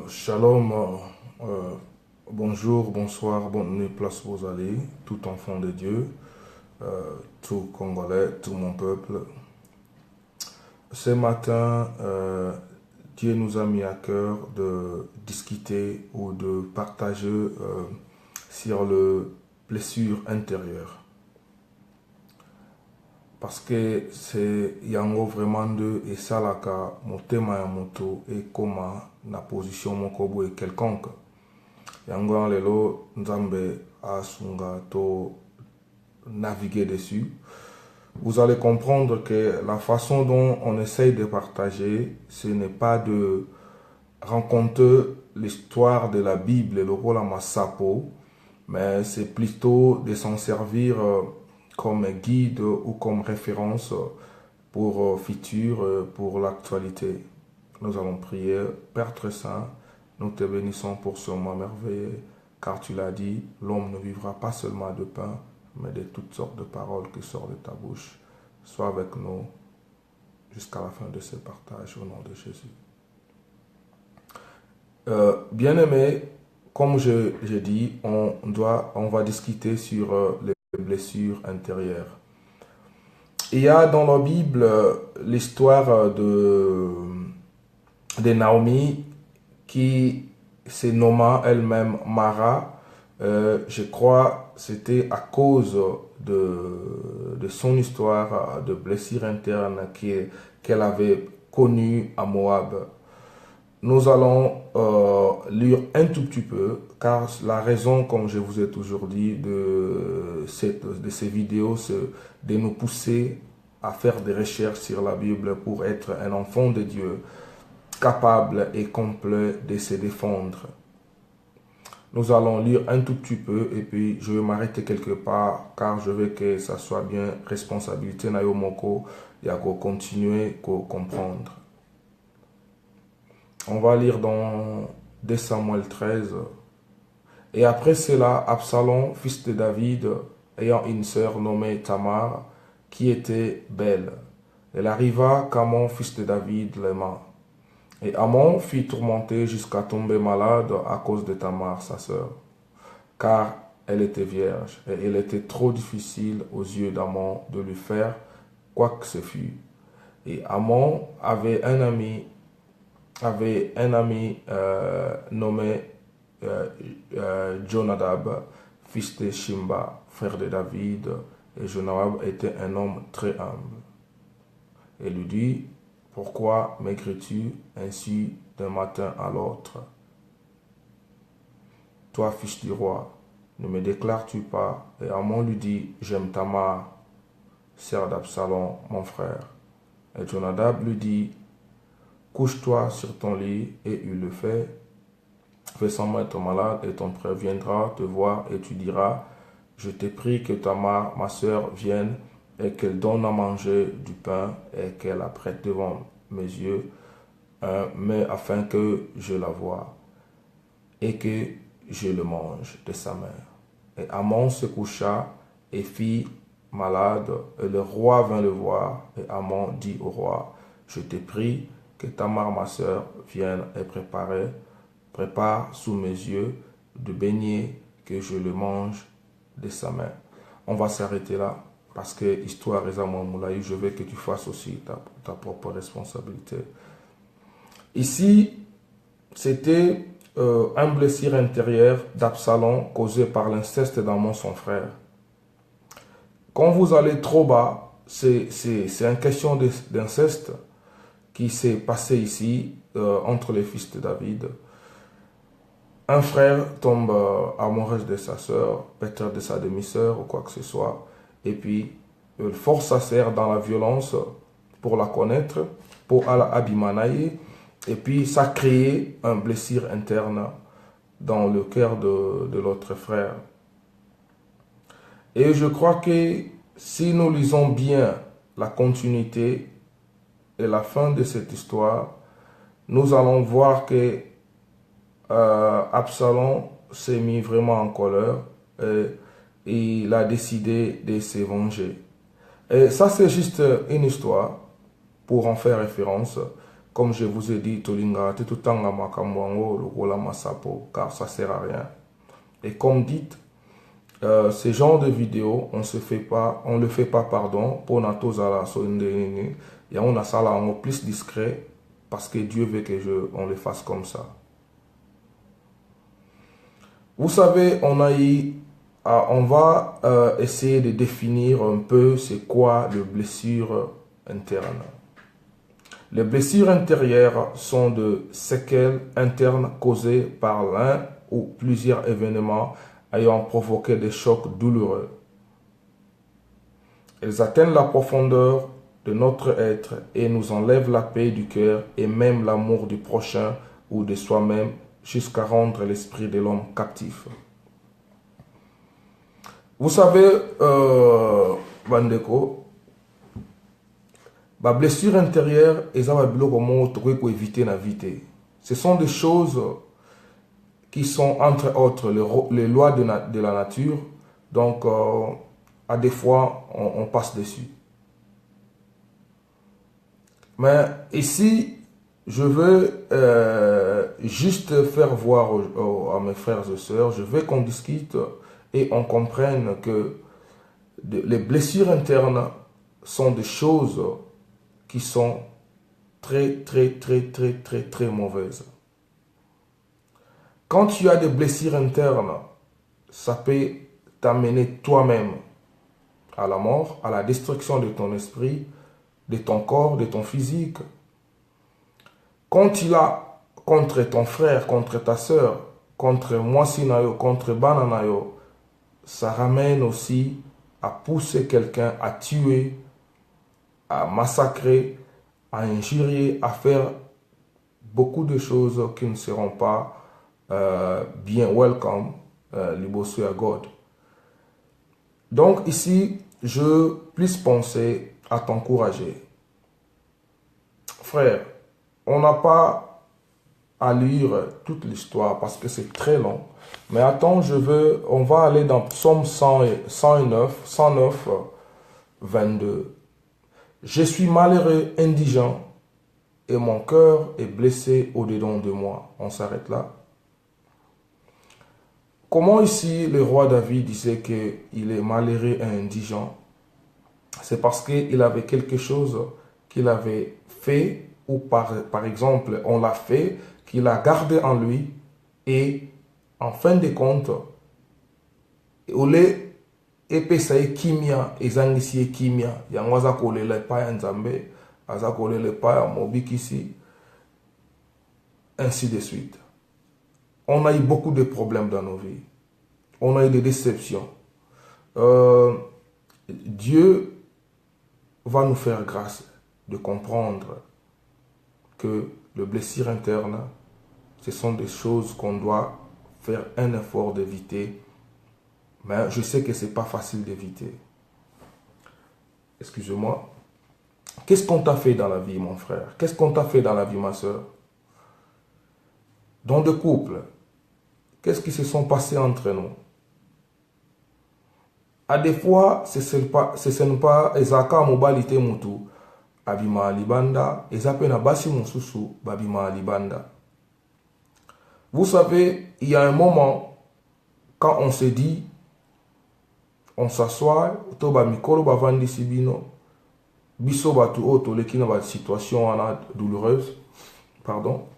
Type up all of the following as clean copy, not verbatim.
Shalom, bonjour, bonsoir, bonne nuit, place où vous allez, tout enfant de Dieu, tout Congolais, tout mon peuple. Ce matin, Dieu nous a mis à cœur de discuter ou de partager sur le blessure intérieure. Parce que c'est yango vraiment de et salaka motema ya moto et comment na position mokobo et quelconque. Yango lelo nzambe asunga to naviguer dessus. Vous allez comprendre que la façon dont on essaye de partager, ce n'est pas de raconter l'histoire de la Bible et le rôle à Massapo, mais c'est plutôt de s'en servir comme guide ou comme référence pour futur, pour l'actualité. Nous allons prier. Père très saint, nous te bénissons pour ce moment merveilleux, car tu l'as dit, l'homme ne vivra pas seulement de pain, mais de toutes sortes de paroles qui sortent de ta bouche. Sois avec nous jusqu'à la fin de ce partage au nom de Jésus. Bien-aimés, comme j'ai dit, on va discuter sur les blessures intérieures. Il y a dans la Bible l'histoire de Naomi qui se nomma elle-même Mara. Je crois c'était à cause de son histoire de blessure interne qu'elle avait connue à Moab. Nous allons lire un tout petit peu, car la raison, comme je vous ai toujours dit, de ces vidéos, c'est de nous pousser à faire des recherches sur la Bible pour être un enfant de Dieu, capable et complet de se défendre. Nous allons lire un tout petit peu et puis je vais m'arrêter quelque part, car je veux que ça soit bien responsabilité na yo moko ya ko continuer ko comprendre. On va lire dans 2 Samuel 13. Et après cela, Absalom, fils de David, ayant une sœur nommée Tamar, qui était belle, elle arriva qu'Amon, fils de David, l'aima. Et Amon fut tourmenté jusqu'à tomber malade à cause de Tamar, sa sœur, car elle était vierge, et il était trop difficile aux yeux d'Amon de lui faire quoi que ce fût. Et Amon avait un ami nommé Jonadab, fils de Shimba, frère de David, et Jonadab était un homme très humble. Et lui dit, pourquoi maigris-tu ainsi d'un matin à l'autre? Toi, fils du roi, ne me déclares-tu pas? Et Amon lui dit, j'aime Tamar, sœur d'Absalom, mon frère. Et Jonadab lui dit, couche-toi sur ton lit, et il le fait. Fais semblant être malade, et ton frère viendra te voir, et tu diras, je t'ai pris que Tamar, ma sœur, vienne, et qu'elle donne à manger du pain, et qu'elle apprête devant mes yeux, mais afin que je la voie, et que je le mange de sa mère. Et Amon se coucha, et fit malade, et le roi vint le voir, et Amon dit au roi, je t'ai pris que Tamar, ma sœur, vienne et prépare sous mes yeux de beignet que je le mange de sa main. On va s'arrêter là parce que l'histoire est à mon moulay. Je veux que tu fasses aussi ta propre responsabilité. Ici, c'était un blessure intérieure d'Absalom causé par l'inceste d'Amon, son frère. Quand vous allez trop bas, c'est une question d'inceste qui s'est passé ici entre les fils de David. Un frère tombe amoureux de sa sœur, peut-être de sa demi-sœur ou quoi que ce soit, et puis il force sa sœur dans la violence pour la connaître, pour l'abimanaï, et puis ça crée un blessure interne dans le cœur de l'autre frère. Et je crois que si nous lisons bien la continuité et la fin de cette histoire, nous allons voir que Absalom s'est mis vraiment en colère et il a décidé de se venger. Et ça, c'est juste une histoire pour en faire référence. Comme je vous ai dit, tolinga tout temps à makamwango, le rola masapo, car ça sert à rien. Et comme dit, ce genre de vidéo, on le fait pas, pardon, pour natozala sondeni, et on a ça là en plus discret, parce que Dieu veut que on le fasse comme ça. Vous savez, on va essayer de définir un peu c'est quoi les blessures internes. Les blessures intérieures sont de séquelles internes causées par l'un ou plusieurs événements ayant provoqué des chocs douloureux. Elles atteignent la profondeur de notre être et nous enlèvent la paix du cœur et même l'amour du prochain ou de soi-même jusqu'à rendre l'esprit de l'homme captif. Vous savez, Bandeko, la blessure intérieure, éviter la vie. Ce sont des choses qui sont entre autres les lois de la nature. Donc, à des fois, on passe dessus. Mais ici, je veux juste faire voir à mes frères et sœurs, je veux qu'on discute et on comprenne que les blessures internes sont des choses qui sont très mauvaises. Quand tu as des blessures internes, ça peut t'amener toi-même à la mort, à la destruction de ton esprit, de ton corps, de ton physique. Quand tu as contre ton frère, contre ta soeur, contre moi Sinayo, contre Bananayo, ça ramène aussi à pousser quelqu'un à tuer, à massacrer, à injurier, à faire beaucoup de choses qui ne seront pas bien welcome, libosu à God. Donc ici, je plus penser à t'encourager. Frère, on n'a pas à lire toute l'histoire parce que c'est très long. Mais attends, on va aller dans Psaume 109, 22. Je suis malheureux, indigent, et mon cœur est blessé au-dedans de moi. On s'arrête là. Comment ici le roi David disait qu'il est malheureux et indigent? C'est parce qu'il avait quelque chose qu'il avait fait, ou par exemple, on l'a fait, qu'il a gardé en lui, et en fin de compte, ole epesaye kimia ezangisi kimia yango aza kolela epai ya Nzambe, aza kolela epai ya mobikisi, ainsi de suite. On a eu beaucoup de problèmes dans nos vies. On a eu des déceptions. Dieu va nous faire grâce de comprendre que les blessures internes, ce sont des choses qu'on doit faire un effort d'éviter. Mais je sais que ce n'est pas facile d'éviter. Excusez-moi. Qu'est-ce qu'on t'a fait dans la vie, mon frère? Qu'est-ce qu'on t'a fait dans la vie, ma soeur? Dans le couple, qu'est-ce qui se sont passés entre nous? À des fois, ce n'est pas ezaka mobalite mutu abima libanda, ezape na basi mususu babima libanda. Vous savez, il y a un moment quand on se dit, on s'assoit, toba mikolo bavandi sibino, biso batu o toleki na ba situation douloureuse, pardon.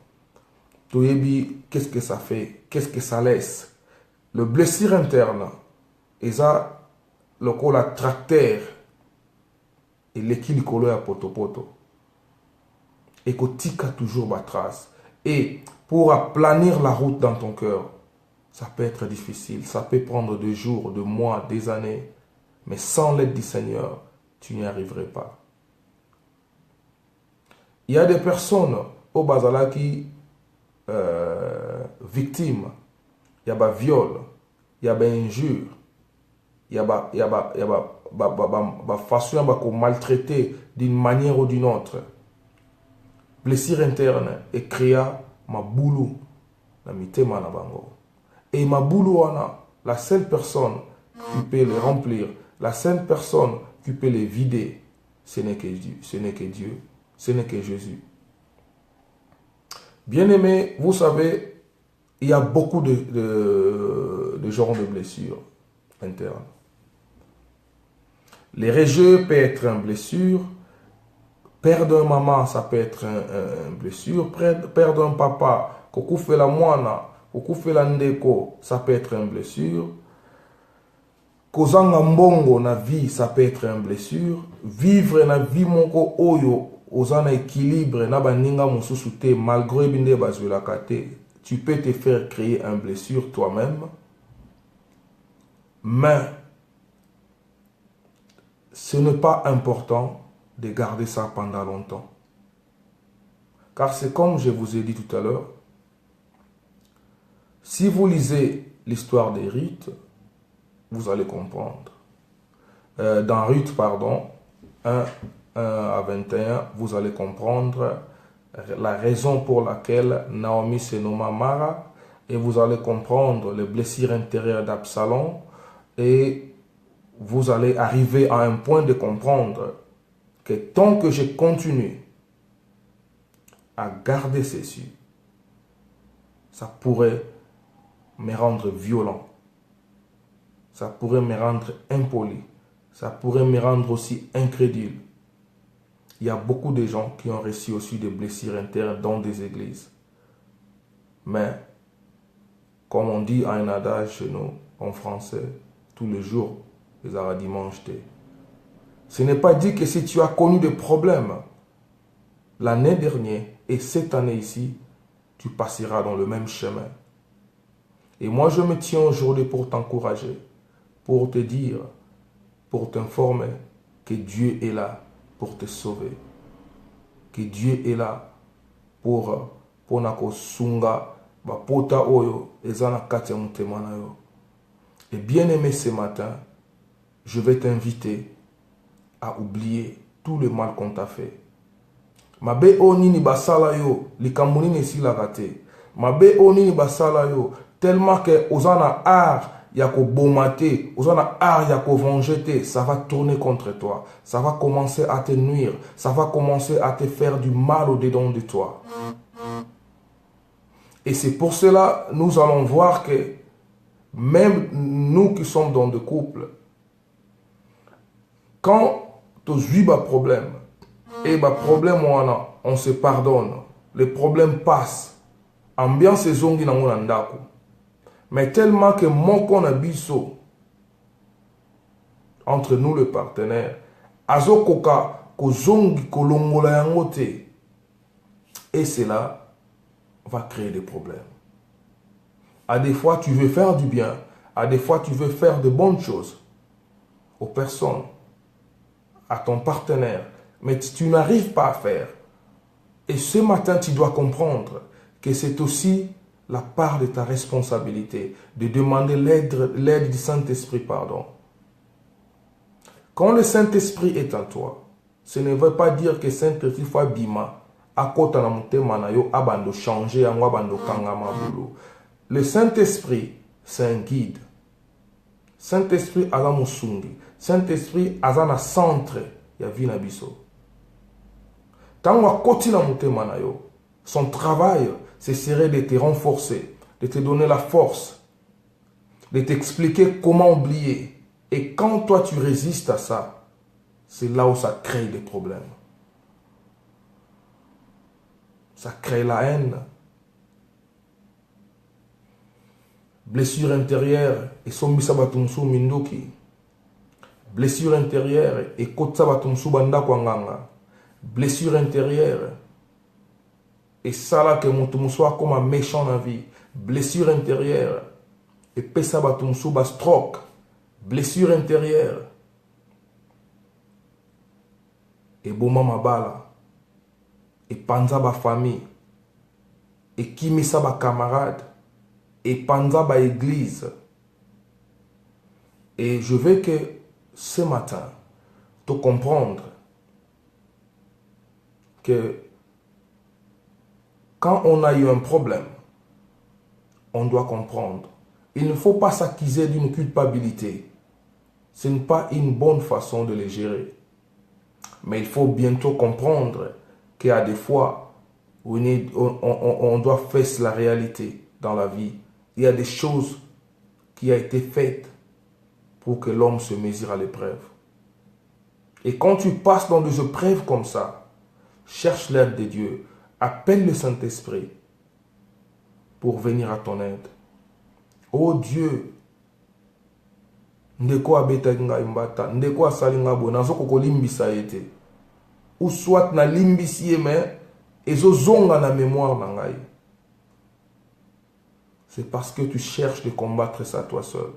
Toyebi, qu'est-ce que ça fait? Qu'est-ce que ça laisse? Le blessure interne, eza le col à tracteur et l'équilibre à poto. Et que tika toujours ma trace. Et pour aplanir la route dans ton cœur, ça peut être difficile. Ça peut prendre des jours, des mois, des années. Mais sans l'aide du Seigneur, tu n'y arriverais pas. Il y a des personnes au Bazala qui victimes. Il y a des viols, il y a des injures. Il y a des façon de maltraiter d'une manière ou d'une autre. Blessure interne et créa ma boulou na mitema na bango. Et ma boulou la seule personne qui peut les remplir, la seule personne qui peut les vider, ce n'est que Dieu, ce n'est que Jésus. Bien-aimés, vous savez, il y a beaucoup de genres de blessures internes. Les rejets peuvent être une blessure. Perdre un maman, ça peut être une blessure. Perdre un papa, koku fait la moana, koku fait la ndeko, ça peut être une blessure. Kozanga mbongo na vie, ça peut être une blessure. Vivre na vie moko oyo, ozana équilibre na baninga mosusu te, malgré binde bazulaka te, tu peux te faire créer une blessure toi-même. Mais ce n'est pas important de garder ça pendant longtemps. Car c'est comme je vous ai dit tout à l'heure, si vous lisez l'histoire des Ruth, vous allez comprendre. Dans Ruth, pardon, 1 à 21, vous allez comprendre la raison pour laquelle Naomi se nomma Mara, et vous allez comprendre les blessures intérieures d'Absalom, et vous allez arriver à un point de comprendre que tant que je continue à garder ceci, ça pourrait me rendre violent, ça pourrait me rendre impoli, ça pourrait me rendre aussi incrédule. Il y a beaucoup de gens qui ont reçu aussi des blessures internes dans des églises. Mais, comme on dit à un adage chez nous, en français, tous les jours, les arts dimanche. Ce n'est pas dit que si tu as connu des problèmes l'année dernière et cette année ici, tu passeras dans le même chemin. Et moi, je me tiens aujourd'hui pour t'encourager, pour te dire, pour t'informer que Dieu est là pour te sauver. Que Dieu est là pour nako sunga ba pota oyo ezana kati ya mutema na yo. Et bien aimé, ce matin, je vais t'inviter à oublier tout le mal qu'on t'a fait. Mabe oni ni basala yo, likamuni ne si la gate. Mabe oni ni basala yo, tellement que ozana art yako bomate, ozana art yako vengete, ça va tourner contre toi. Ça va commencer à te nuire, ça va commencer à te faire du mal au-dedans de toi. Et c'est pour cela, nous allons voir que même nous qui sommes dans des couples, quand tu as un problème, et le problème, on se pardonne, les problèmes passent, ambiance est zongi na ndako. Mais tellement que mon qu'on a biso, entre nous les partenaires, azo koka ko zongi kolongola yangote, et cela va créer des problèmes. À des fois, tu veux faire du bien. À des fois, tu veux faire de bonnes choses aux personnes, à ton partenaire. Mais tu n'arrives pas à faire. Et ce matin, tu dois comprendre que c'est aussi la part de ta responsabilité de demander l'aide du Saint-Esprit, pardon. Quand le Saint-Esprit est en toi, ce ne veut pas dire que Saint-Esprit soit bima. À côté de mutema na yo abando changer angwa abando kangama bulu. Le Saint-Esprit, c'est un guide. Saint-Esprit a la musungi. Saint-Esprit a un centre ya vina biso. Tango a koti na mutema na yo, son travail, ce serait de te renforcer, de te donner la force, de t'expliquer comment oublier. Et quand toi tu résistes à ça, c'est là où ça crée des problèmes. Ça crée la haine. Blessure intérieure et sombisa batumsu mindoki. Blessure intérieure et kotsa batumsu banda kwanganga. Blessure intérieure et sala que mutumsu comme un méchant na vie. Blessure intérieure et pesa batumsu ba stroke. Blessure intérieure et boma mabala. Et panza ba famille, et kimisa ba camarade, et panza ba église. Et je veux que ce matin, te comprendre que quand on a eu un problème, on doit comprendre. Il ne faut pas s'accuser d'une culpabilité. Ce n'est pas une bonne façon de les gérer. Mais il faut bientôt comprendre qu'il y a des fois, On doit face la réalité dans la vie. Il y a des choses qui ont été faites pour que l'homme se mesure à l'épreuve. Et quand tu passes dans des épreuves comme ça, cherche l'aide de Dieu. Appelle le Saint-Esprit pour venir à ton aide. Oh Dieu, ndeko abeta ngai mbata, ndeko asali nga bo, nazoko kolimbisa ete. Ou soit na limbisi ye mais ezozonga na mémoire na ngai. C'est parce que tu cherches de combattre ça toi seul.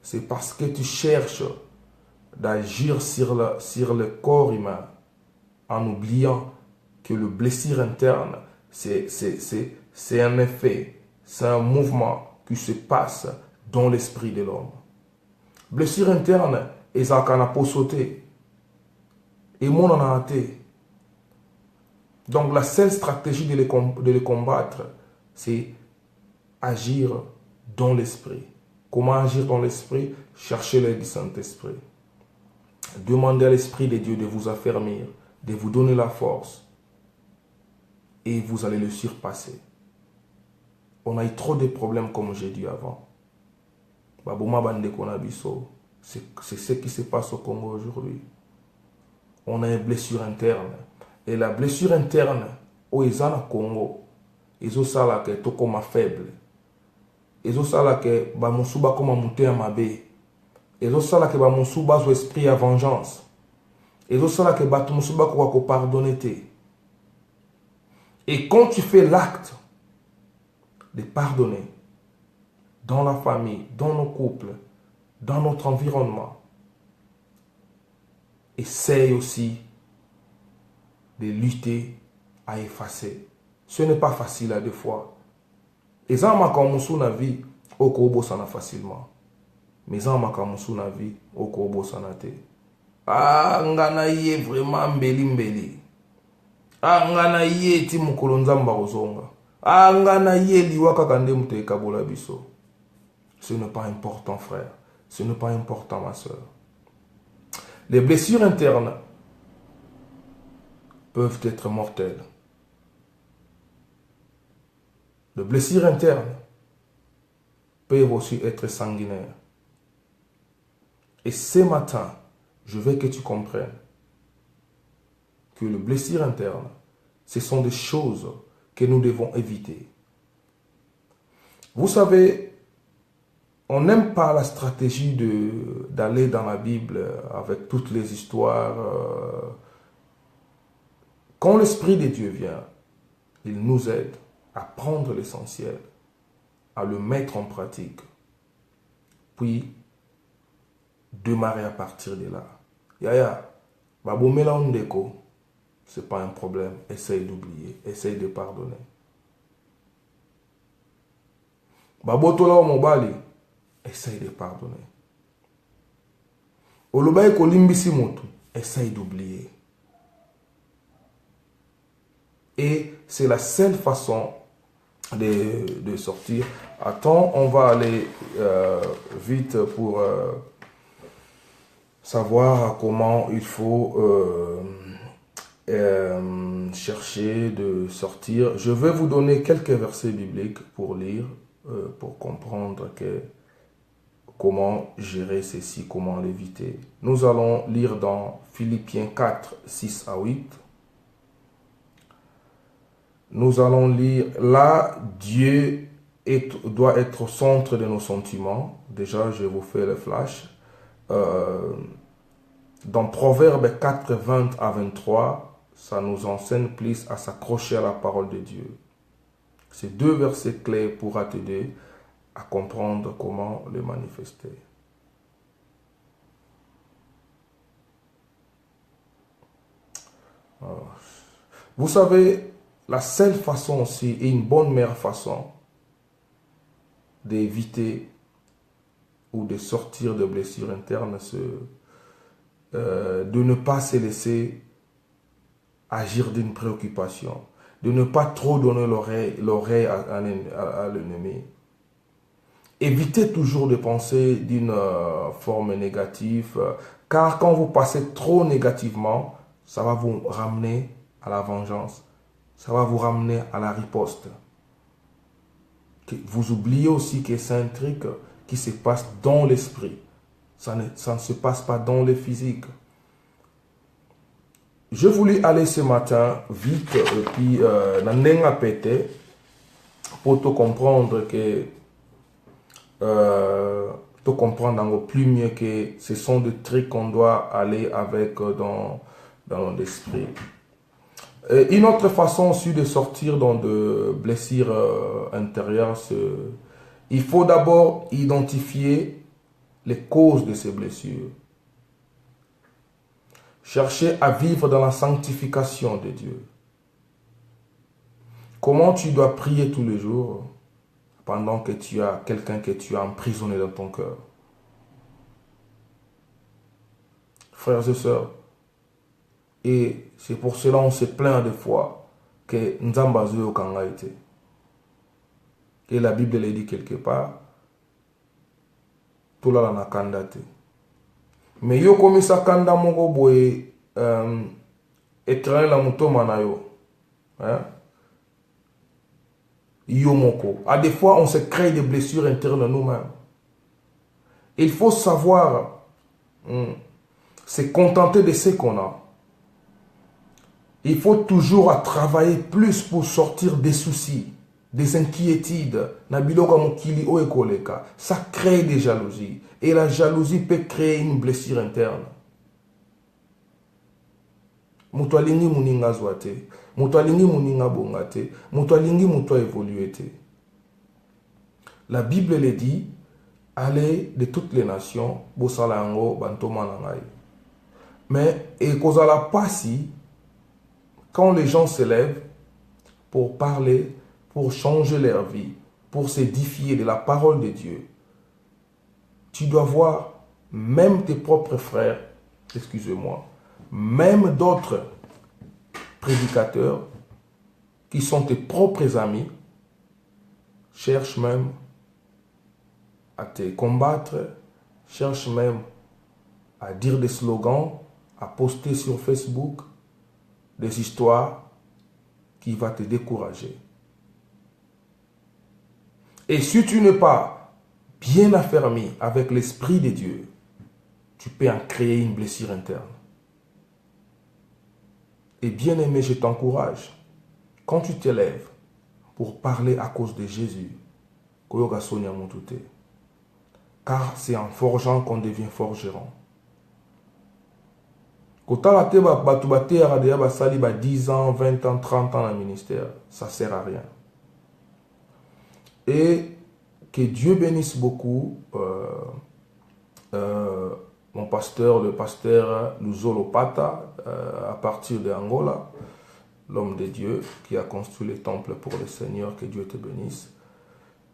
C'est parce que tu cherches d'agir sur le corps humain en oubliant que le blessure interne, c'est un effet, c'est un mouvement qui se passe dans l'esprit de l'homme. Blessure interne, et ça peut sauter. Et mon en a hâté. Donc la seule stratégie de les combattre, c'est agir dans l'esprit. Comment agir dans l'esprit? Chercher l'aide du Saint-Esprit. Demandez à l'Esprit de Dieu de vous affermir, de vous donner la force. Et vous allez le surpasser. On a eu trop de problèmes comme j'ai dit avant. C'est ce qui se passe au Congo aujourd'hui. On a une blessure interne. Et la blessure interne, au Congo, ils ont ça que tout comme faible. Ils ont ça que bamusuba comme monter à mabe. Ils ont ça que bamusuba zo esprit à vengeance. Ils ont ça que bamusuba ko pardonner. Et quand tu fais l'acte de pardonner dans la famille, dans nos couples, dans notre environnement, essaye aussi de lutter à effacer. Ce n'est pas facile à deux fois. Et ça m'a commencé na vie au kobo sana facilement. Mais ça m'a commencé na vie au kobo sana te. Ah ngana yé vraiment mbeli. Ah ngana yé ti mukolo nzamba ozonga. Ah ngana yé liwaka kande mute kabola biso. Ce n'est pas important frère. Ce n'est pas important ma soeur. Les blessures internes peuvent être mortelles. Les blessures internes peuvent aussi être sanguinaires. Et ce matin, je veux que tu comprennes que les blessures internes, ce sont des choses que nous devons éviter. Vous savez, on n'aime pas la stratégie d'aller dans la Bible avec toutes les histoires. Quand l'Esprit de Dieu vient, il nous aide à prendre l'essentiel, à le mettre en pratique, puis démarrer à partir de là. Yaya, babomela ondeko, c'est pas un problème. Essaye d'oublier, essaye de pardonner. Babotola o mobali, essaye de pardonner. Olobaye kolimbisi moto, essaye d'oublier. Et c'est la seule façon de sortir. Attends, on va aller vite pour savoir comment il faut chercher de sortir. Je vais vous donner quelques versets bibliques pour lire, pour comprendre comment gérer ceci, comment l'éviter. Nous allons lire dans Philippiens 4, 6 à 8. Nous allons lire, là, Dieu doit être au centre de nos sentiments. Déjà, je vous fais le flash. Dans Proverbe 4, 20 à 23, ça nous enseigne plus à s'accrocher à la parole de Dieu. Ces deux versets clés pourront t'aider à comprendre comment le manifester. Vous savez, la seule façon aussi, et une bonne meilleure façon d'éviter ou de sortir de blessures internes, c'est de ne pas se laisser agir d'une préoccupation, de ne pas trop donner l'oreille à l'ennemi. Évitez toujours de penser d'une forme négative, car quand vous passez trop négativement, ça va vous ramener à la vengeance. ça va vous ramener à la riposte. Vous oubliez aussi que c'est un truc qui se passe dans l'esprit. Ça ne se passe pas dans le physique. Je voulais aller ce matin vite et puis n'a pété pour te comprendre que te comprendre encore plus mieux que ce sont des trucs qu'on doit aller avec dans l'esprit. Une autre façon aussi de sortir dans de blessures intérieures, il faut d'abord identifier les causes de ces blessures. Chercher à vivre dans la sanctification de Dieu. Comment tu dois prier tous les jours pendant que tu as quelqu'un que tu as emprisonné dans ton cœur? Frères et sœurs, et c'est pour cela qu'on se plaint des fois que Nzamba Zoyo Kanga été. Et la Bible le dit quelque part, tout là na kanda te. Mais yo komisa kanda moko boye éternel la mutoma na yo. Hein? Yo moko. À des fois on se crée des blessures internes nous-mêmes. Il faut savoir se contenter de ce qu'on a. Il faut toujours travailler plus pour sortir des soucis, des inquiétudes. Ça crée des jalousies. Et la jalousie peut créer une blessure interne. La Bible le dit, allez de toutes les nations, mais et cause à la passi, quand les gens se lèvent pour parler, pour changer leur vie, pour s'édifier de la parole de Dieu, tu dois voir même tes propres frères, excusez-moi, même d'autres prédicateurs qui sont tes propres amis, cherchent même à te combattre, cherchent même à dire des slogans, à poster sur Facebook, des histoires qui vont te décourager. Et si tu n'es pas bien affermi avec l'Esprit de Dieu, tu peux en créer une blessure interne. Et bien aimé, je t'encourage, quand tu te lèves pour parler à cause de Jésus, car c'est en forgeant qu'on devient forgeron. Quand tu as 10 ans, 20 ans, 30 ans dans le ministère, ça ne sert à rien. Et que Dieu bénisse beaucoup mon pasteur, le pasteur Luzolo Pata, à partir de Angola, l'homme de Dieu qui a construit le temple pour le Seigneur, que Dieu te bénisse.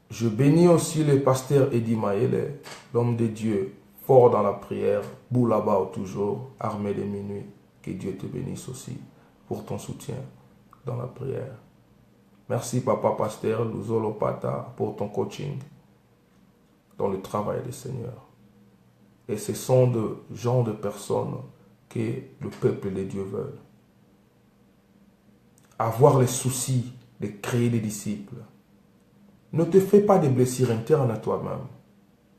Je bénis aussi le pasteur Eddie Maele, l'homme de Dieu, fort dans la prière, Boulaba toujours, armé de minuit. Que Dieu te bénisse aussi pour ton soutien dans la prière. Merci Papa Pasteur Luzolo Pata pour ton coaching dans le travail du Seigneur. Et ce sont de gens de personnes que le peuple de Dieu veut. Avoir les soucis de créer des disciples. Ne te fais pas de blessures internes à toi-même.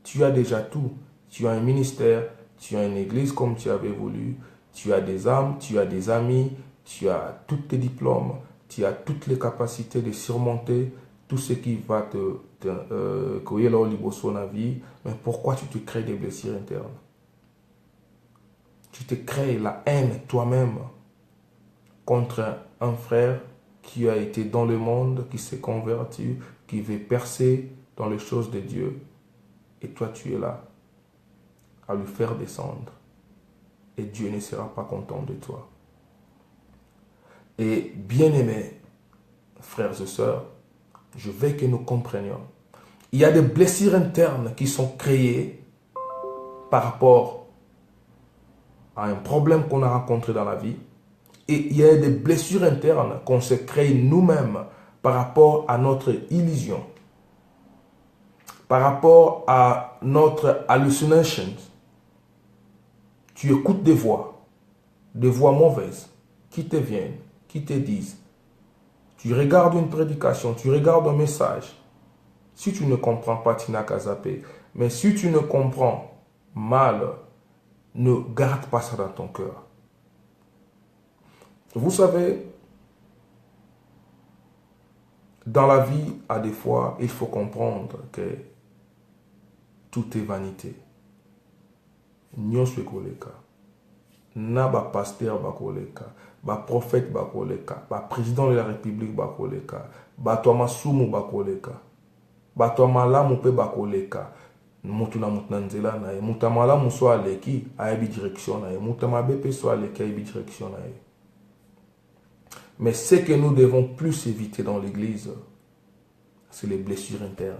Tu as déjà tout. Tu as un ministère, tu as une église comme tu avais voulu, tu as des âmes, tu as des amis, tu as tous tes diplômes, tu as toutes les capacités de surmonter tout ce qui va te la vie. Mais pourquoi tu te crées des blessures internes? Tu te crées la haine toi-même contre un frère qui a été dans le monde, qui s'est converti, qui veut percer dans les choses de Dieu. Et toi, tu es là à lui faire descendre. Et Dieu ne sera pas content de toi. Et bien-aimés, frères et sœurs, je veux que nous comprenions. Il y a des blessures internes qui sont créées par rapport à un problème qu'on a rencontré dans la vie. Et il y a des blessures internes qu'on se crée nous-mêmes par rapport à notre illusion, par rapport à notre hallucination. Tu écoutes des voix mauvaises qui te viennent, qui te disent Tu regardes une prédication, tu regardes un message. Si tu ne comprends pas, tu n'as qu'à zapper. Mais si tu ne comprends mal, ne garde pas ça dans ton cœur. Vous savez, dans la vie, à des fois, il faut comprendre que tout est vanité. Nyonso ekoleka. Na ba pasteur bakoleka, ba prophète bakoleka, ba président de la République bakoleka, ba to masumu bakoleka, ba to malamu pe bakoleka. Mutu na mutu na nzela na ye, mutu malamu so aleki ayebi direction na ye, mutu mabe pe so aleki ayebi direction na ye. Mais ce que nous devons plus éviter dans l'église, c'est les blessures internes.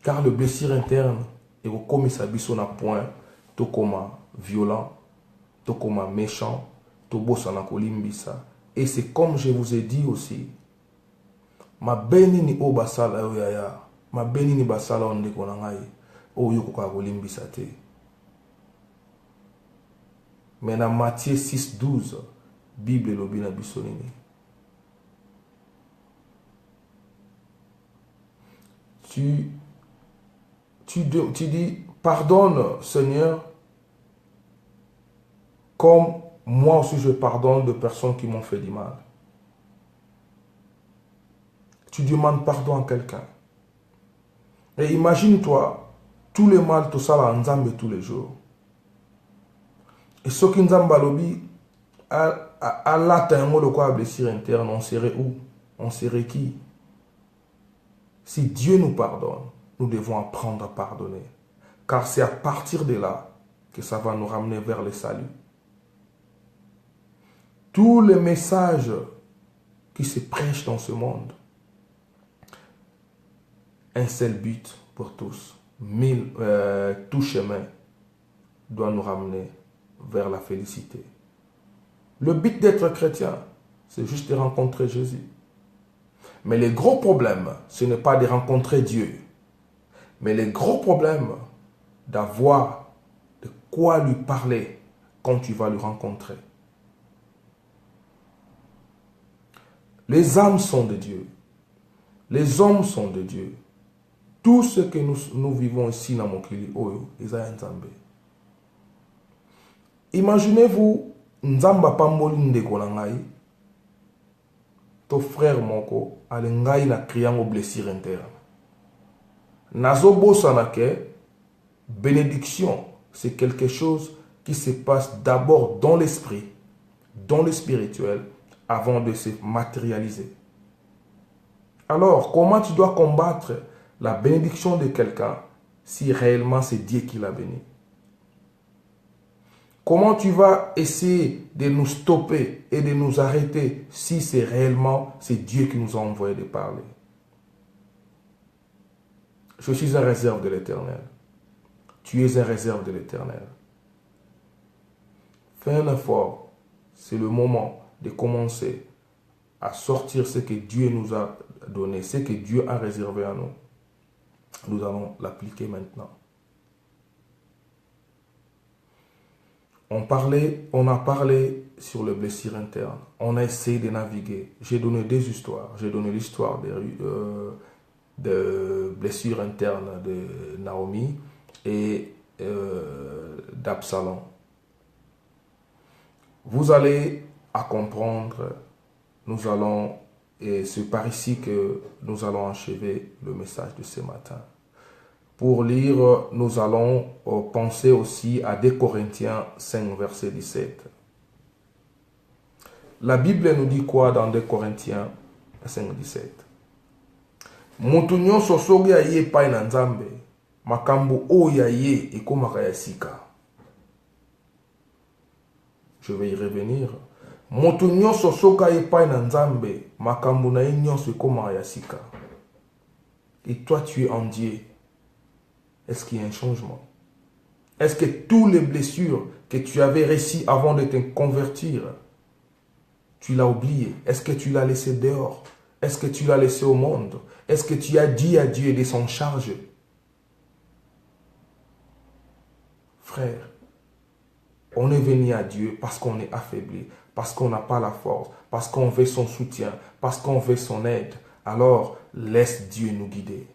Car le blessure interne est au commis biso na point, to koma violent, to koma méchant, to bossa na kolimbisa. Et c'est comme je vous ai dit aussi, ma beni ni o basala yo yaya, ma beni ni basala onde kona ngai, o yo koka kolimbisa te. Mais dans Matthieu 6:12, Bible lobi na biso nini. Tu dis, pardonne Seigneur, comme moi aussi je pardonne de personnes qui m'ont fait du mal. Tu demandes pardon à quelqu'un. Et imagine-toi, tout le mal, tout ça, là, Nzambe tous les jours. Et ce qui Nzambe lobi, à l'atteindre de quoi blessure interne, on serait où? On serait qui? Si Dieu nous pardonne, nous devons apprendre à pardonner. Car c'est à partir de là que ça va nous ramener vers le salut. Tous les messages qui se prêchent dans ce monde, un seul but pour tous, tout chemin doit nous ramener vers la félicité. Le but d'être chrétien, c'est juste de rencontrer Jésus. Mais le gros problème, ce n'est pas de rencontrer Dieu, mais le gros problème, d'avoir de quoi lui parler quand tu vas le rencontrer. Les âmes sont de Dieu. Les hommes sont de Dieu. Tout ce que nous vivons ici dans Mokili Oyo, ils ont Nzambe. Imaginez-vous, Nzamba pamboli ndeko na ngai, ton frère moko, alengai na criant blessure interne. Nazo bosana ke, bénédiction, c'est quelque chose qui se passe d'abord dans l'esprit, dans le spirituel, avant de se matérialiser. Alors, comment tu dois combattre la bénédiction de quelqu'un si réellement c'est Dieu qui l'a béni? Comment tu vas essayer de nous stopper et de nous arrêter si c'est réellement c'est Dieu qui nous a envoyé de parler? Je suis en réserve de l'Éternel. Tu es en réserve de l'Éternel. Fais un effort. C'est le moment de commencer à sortir ce que Dieu nous a donné, ce que Dieu a réservé à nous. Nous allons l'appliquer maintenant. On a parlé sur le blessure interne. On a essayé de naviguer. J'ai donné des histoires. J'ai donné l'histoire de blessure interne de Naomi et d'Absalom. Vous allez à comprendre, et c'est par ici que nous allons achever le message de ce matin. Pour lire, nous allons penser aussi à 2 Corinthiens 5, verset 17. La Bible nous dit quoi dans 2 Corinthiens 5, 17? Mutu nyonso soki aye pai na Nzambe, makambo oyo aye ekomaka ya sika. Je vais y revenir. Mutu nyonso soki aye pai na Nzambe, makambo na ye nyonso ekomaka ya sika. Et toi tu es en Dieu. Est-ce qu'il y a un changement? Est-ce que toutes les blessures que tu avais réussi avant de te convertir, tu l'as oublié? Est-ce que tu l'as laissé dehors? Est-ce que tu l'as laissé au monde? Est-ce que tu as dit à Dieu de s'en charger? Frère, on est venu à Dieu parce qu'on est affaibli, parce qu'on n'a pas la force, parce qu'on veut son soutien, parce qu'on veut son aide, alors laisse Dieu nous guider.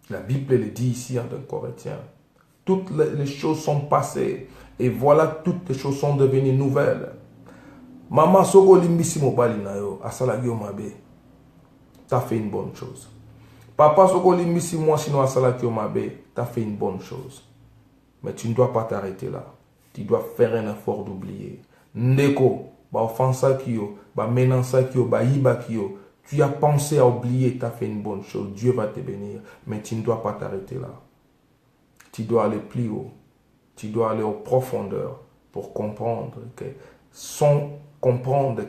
La Bible le dit ici en 2 Corinthiens. Toutes les choses sont passées et voilà, toutes les choses sont devenues nouvelles. Maman, soko limbisi mobali na yo, asalagi yo mabe. T'as fait une bonne chose. Papa, soko limbisi moi sinon asalagi yo mabe, t'as fait une bonne chose. Mais tu ne dois pas t'arrêter là. Tu dois faire un effort d'oublier. Ndeko, ba offensa kiyo, ba menansa kiyo, ba yiba kiyo. Tu as pensé à oublier, tu as fait une bonne chose. Dieu va te bénir. Mais tu ne dois pas t'arrêter là. Tu dois aller plus haut. Tu dois aller aux profondeurs pour comprendre que,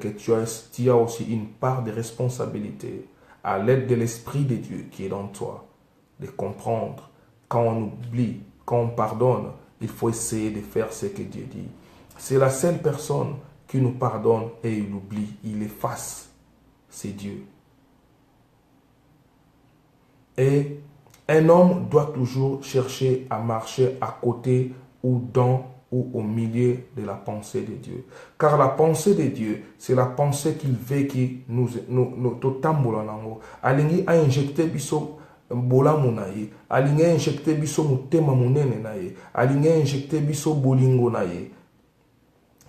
tu as aussi une part de responsabilité à l'aide de l'Esprit de Dieu qui est dans toi. De comprendre. Quand on oublie, quand on pardonne, il faut essayer de faire ce que Dieu dit. C'est la seule personne qui nous pardonne et il oublie, il efface. C'est Dieu. Et un homme doit toujours chercher à marcher à côté ou dans ou au milieu de la pensée de Dieu. Car la pensée de Dieu, c'est la pensée qu'il veut qui nous totambola nango. Alingi a injecté biso bolamu na ye, alingi a injecté biso mutema munene na ye, alingi a injecté biso bolingo na ye,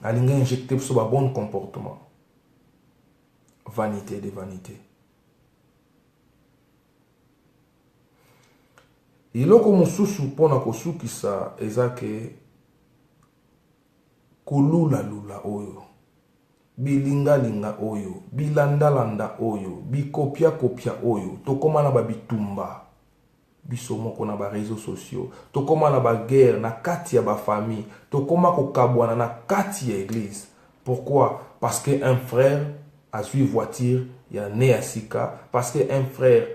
alingi a injecté biso ba bon comportement. Vanité de vanité. Iloko mususu pona kosukisa ezake kolula lula oyo, bilinga linga oyo, bilanda landa oyo, bikopia kopia oyo, tokoma na babitumba, biso moko na ba réseaux sociaux, tokoma na ba guerre na kati ya ba famille, tokoma kokabwana na kati ya église. Pourquoi? Parce que un frère a suivi voiture, il y a né à Sika, parce que un frère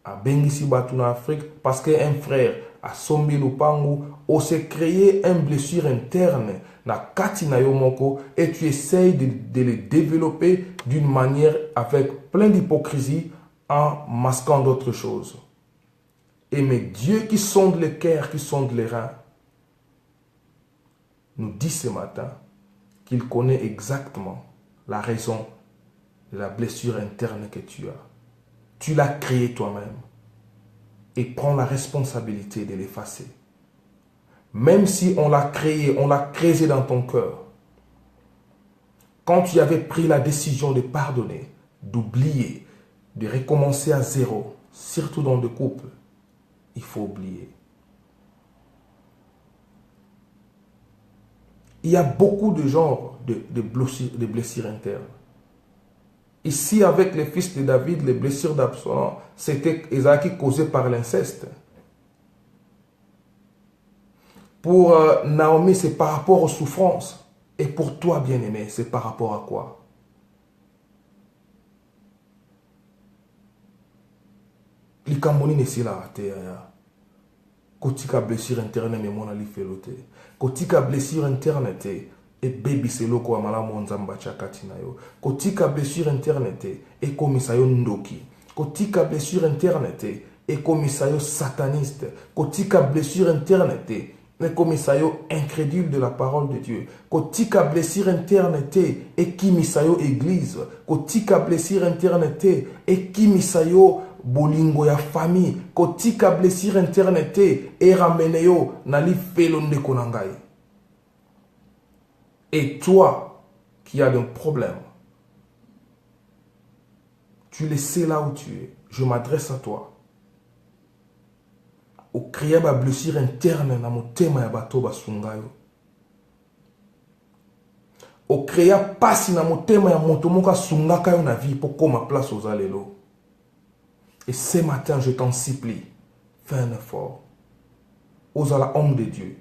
a bengisi batu na Afrique, parce que un frère a sombi lupangu, on s'est créé une blessure interne na kati na yo moko et tu essayes de le développer d'une manière avec plein d'hypocrisie en masquant d'autres choses. Et mais Dieu qui sonde le cœur, qui sonde les reins, nous dit ce matin qu'il connaît exactement la raison de la blessure interne que tu as. Tu l'as créée toi-même et prends la responsabilité de l'effacer. Même si on l'a créé, on l'a créé dans ton cœur. Quand tu avais pris la décision de pardonner, d'oublier, de recommencer à zéro, surtout dans le couple, il faut oublier. Il y a beaucoup de genres de blessures internes. Ici, avec les fils de David, les blessures d'Absalom, c'était Isaac causé par l'inceste. Pour Naomi, c'est par rapport aux souffrances. Et pour toi, bien-aimé, c'est par rapport à quoi? Likamboni nesila ate ya. Kotika blessure interne mais mon ali felote. Kotika blessure interne te et baby selo ko amala monzamba chakati na yo. Kotika blessure interne te et komisayo ndoki. Kotika blessure interne te et komisayo sataniste. Kotika blessure interne te et komisayo incrédule de la parole de Dieu. Kotika blessure interne te et kimisayo église. Kotika blessure interne te et kimisayo bolingo ya famille. Kotika blessure interne te et ramene yo nali felo ndeko na ngai. Et toi qui as un problème, tu le sais là où tu es. Je m'adresse à toi. Au créer ma blessure interne na motema ya bato basungayo. Au créer pasi na motema ya moto moka sungaka yo na vie pour koma place aux alelo. Et ce matin, je t'en supplie, fais un effort. Ose à la homme de Dieu,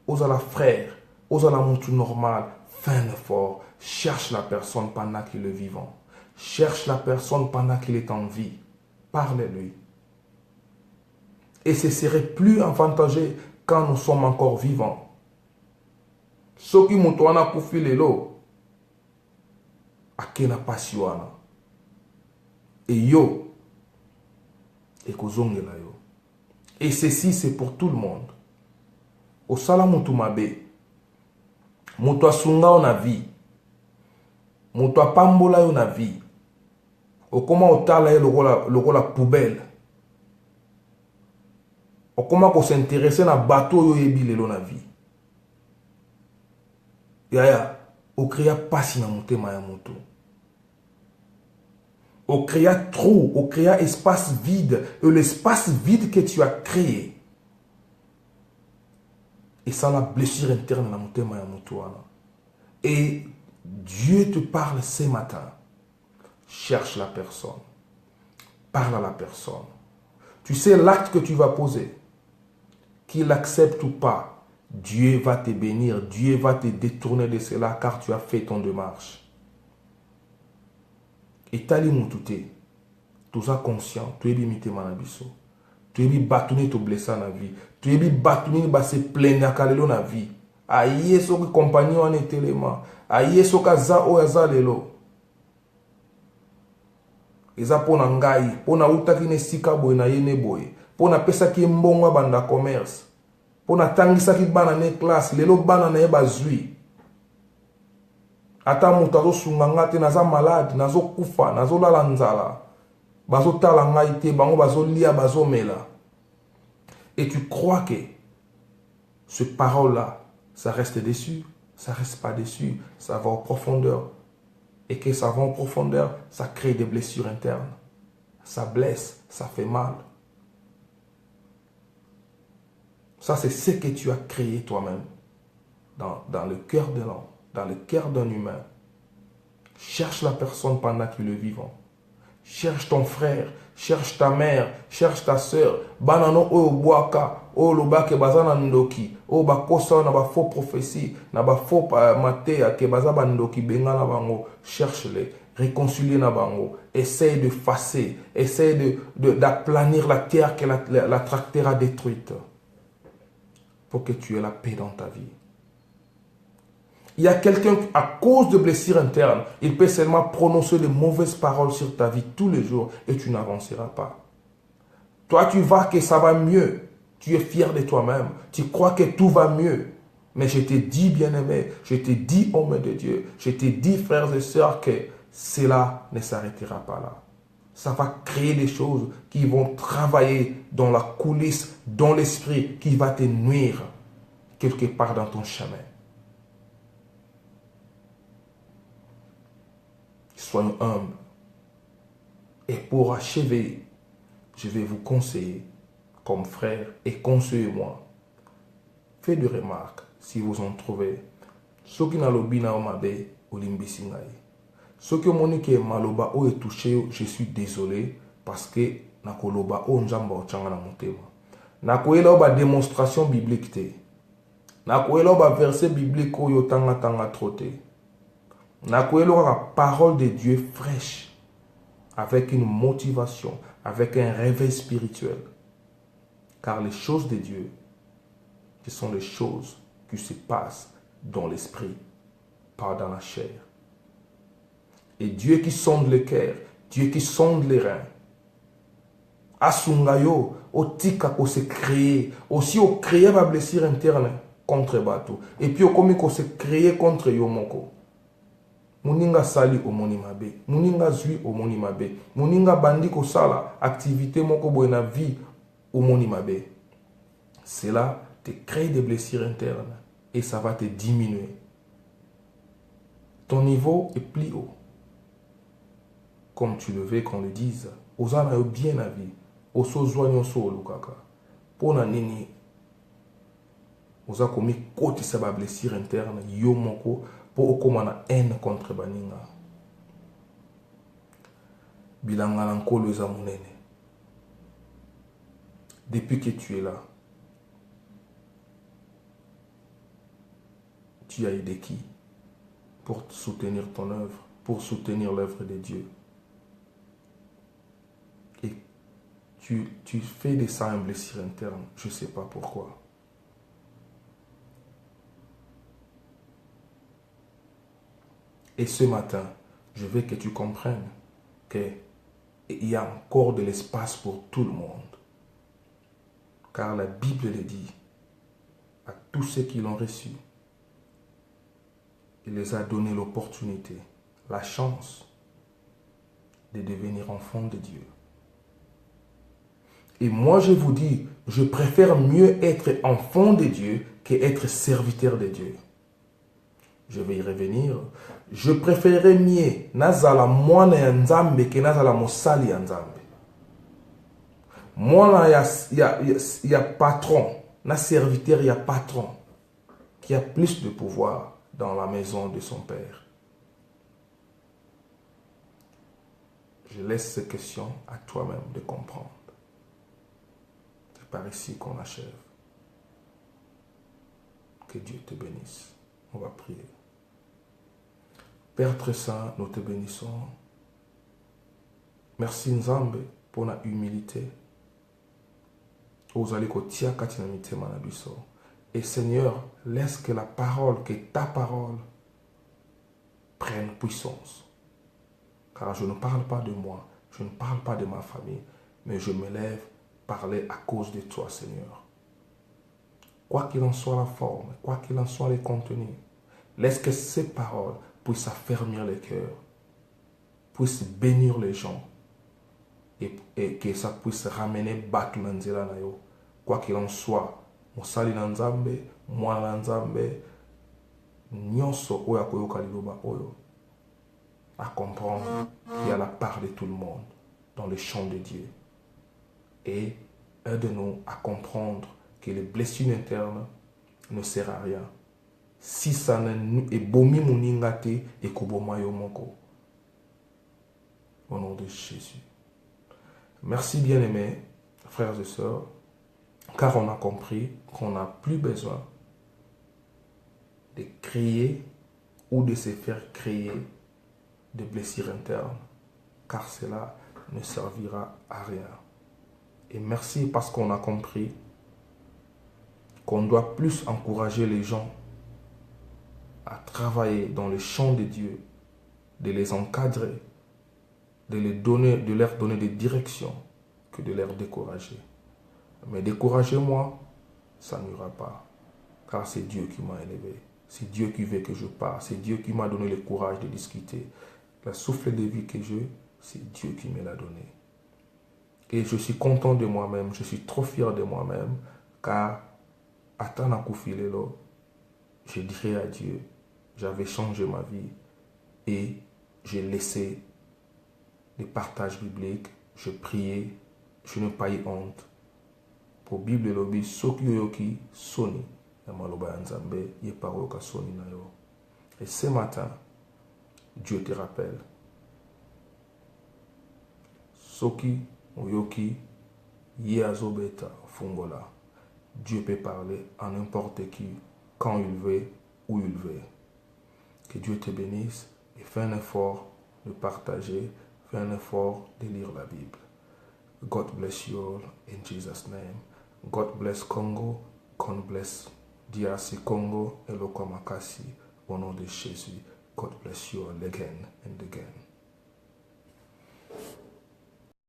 ose à la frère, ose à la montre normal, fais un effort. Cherche la personne pendant qu'il est vivant. Cherche la personne pendant qu'il est en vie. Parle-lui. Et ce serait plus avantageux quand nous sommes encore vivants. Ce qui m'ont kufi lelo, akena pasiwana. Et yo, et ceci, c'est pour tout le monde. Au salamutumabe, Moto asunga yo na vie. Moto apambola yo na vie. Okoma otala ye lokola poubelle. Okoma ko s'intéresser na bateau yo yebi lelo na vie. Yaya, okrea pasi na motema ya moto. Okrea trou, okrea espace vide. Et l'espace vide que tu as créé. Et ça la blessure interne na motema ya moto wana. Et Dieu te parle ce matin. Cherche la personne. Parle à la personne. Tu sais l'acte que tu vas poser. Qu'il accepte ou pas, Dieu va te bénir. Dieu va te détourner de cela car tu as fait ton démarche. Et tali moutouté. Tu es conscient. Tu es limité manabiso. Tu es batouni to blessa na vie. Tu es batouni ba se plaindre kalelo na vie. Aïe so ki compagnie en élément. Aïe so ka za o ya lelo. Eza pona ngai, pona utaki ne sika boy na yene boy, pona pesa ki mbongo banda commerce, pona tangisa ki bana ne classe, lelo bana na yeba zui. Ata mutu azo sunga ngate naza malade, nazo kufa, nazo lala nzala, bazo tala ngai te, bango bazo lia, bazo mela. Et tu crois que ce parole-là, ça reste dessus, ça reste pas dessus, ça va en profondeur. Et que ça va en profondeur, ça crée des blessures internes. Ça blesse, ça fait mal. Ça, c'est ce que tu as créé toi-même. Dans le cœur de l'homme, dans le cœur d'un humain. Cherche la personne pendant qu'il est vivant. Cherche ton frère, cherche ta mère, cherche ta soeur. Banano o boaka, o lobake bazana ndoki, o bakosa na ba faux prophétie, na ba faux matéa ke bazaba ndoki bengana bango, cherche-les, réconcilier na bango, essaye de effacer, essaye d'aplanir la terre que la tracteur a détruite pour que tu aies la paix dans ta vie. Il y a quelqu'un, à cause de blessures internes, il peut seulement prononcer de mauvaises paroles sur ta vie tous les jours et tu n'avanceras pas. Toi, tu vois que ça va mieux. Tu es fier de toi-même. Tu crois que tout va mieux. Mais je te dis, bien-aimé, je te dis, homme de Dieu, je te dis, frères et sœurs, que cela ne s'arrêtera pas là. Ça va créer des choses qui vont travailler dans la coulisse, dans l'esprit, qui va te nuire quelque part dans ton chemin. Soyons humbles. Et pour achever, je vais vous conseiller, comme frère, et conseillez-moi. Faites des remarques si vous en trouvez. Ceux qui n'ont pas na omabe, olimbisi ngai. Ceux qui ont dit que maloba o est touché, je suis désolé parce que nakoloba o njamba ochanga na motema. Nakoyela ba démonstration biblique te. Nakoyela ba verset biblique o yotanga tanga troté. Nakoyela la parole de Dieu fraîche avec une motivation, avec un réveil spirituel. Car les choses de Dieu, ce sont les choses qui se passent dans l'esprit, pas dans la chair. Et Dieu qui sonde le cœur, Dieu qui sonde les reins, asungayo, otika ko se créer, aussi au créer ma blessure interne contre bateau. Et puis au komi ko se créer contre yomoko. Muninga sali omoni mabe, muninga zui omoni mabe, muninga bandi ko sala activité moko boena vie omoni mabe. Cela te crée des blessures internes et ça va te diminuer. Ton niveau est plus haut. Comme tu le veux qu'on le dise, osana yo bien la vie, oso joigno so lukaka. Pona nini osa komi koti sa ba blessure interne yo moko pour okomana haine contre baninga. Bilanga na nkolo eza munene. Depuis que tu es là, tu as aidé qui pour soutenir ton œuvre, pour soutenir l'œuvre de Dieu. Et tu fais de ça une blessure interne, je ne sais pas pourquoi. Et ce matin, je veux que tu comprennes qu'il y a encore de l'espace pour tout le monde. Car la Bible le dit à tous ceux qui l'ont reçu. il les a donné l'opportunité, la chance de devenir enfants de Dieu. Et moi, je vous dis, je préfère mieux être enfant de Dieu qu'être serviteur de Dieu. Je vais y revenir. Je préférerais mieux nazala mwana ya Nzambe que nazala mosali ya Nzambe. Mwana ya patron, na serviteur ya patron, qui a plus de pouvoir dans la maison de son père. Je laisse ces questions à toi-même de comprendre. C'est par ici qu'on achève. Que Dieu te bénisse. On va prier. Père très saint, nous te bénissons. Merci Nzambe pour la humilité. Et Seigneur, laisse que la parole, que ta parole prenne puissance. Car je ne parle pas de moi, je ne parle pas de ma famille, mais je me lève parler à cause de toi, Seigneur. Quoi qu'il en soit la forme, quoi qu'il en soit les contenus, laisse que ces paroles puissent affermir les cœurs, puissent bénir les gens et que ça puisse ramener Batu Nanzela Nayo. Quoi qu'il en soit, Mosali Nanzambe, moi Nanzambe, Nyonso Oya Koyoka Liloba Oyo, à comprendre qu'il y a la part de tout le monde dans le champ de Dieu. Et aide-nous à comprendre que les blessures internes ne servent à rien. Si ça n'est bomi muningate et kobomayo moko. Au nom de Jésus. Merci bien-aimés, frères et sœurs, car on a compris qu'on n'a plus besoin de créer ou de se faire créer des blessures internes, car cela ne servira à rien. Et merci parce qu'on a compris qu'on doit plus encourager les gens à travailler dans le champ de Dieu, de les encadrer, de leur donner des directions, que de les décourager. Mais décourager-moi, ça n'ira pas, car c'est Dieu qui m'a élevé. C'est Dieu qui veut que je parle. C'est Dieu qui m'a donné le courage de discuter. Le souffle de vie que j'ai, c'est Dieu qui me l'a donné. Et je suis content de moi-même, je suis trop fier de moi-même, car à Tanakufilelo, je dirais à Dieu, j'avais changé ma vie et j'ai laissé les partages bibliques, je priais, je n'ai pas eu honte. Pour Bible et lobby, Soki Soni, Yamaloba Nzambe, Yeparoka Soni Nayo. Et ce matin, Dieu te rappelle. Soki, Oyoki, Yazobeta, Fungola. Dieu peut parler à n'importe qui, quand il veut, où il veut. Que Dieu te bénisse et fais un effort de partager, fais un effort de lire la Bible. God bless you all in Jesus' name. God bless Congo. God bless DRC Congo et Lokomakasi au nom de Jésus. God bless you all again and again.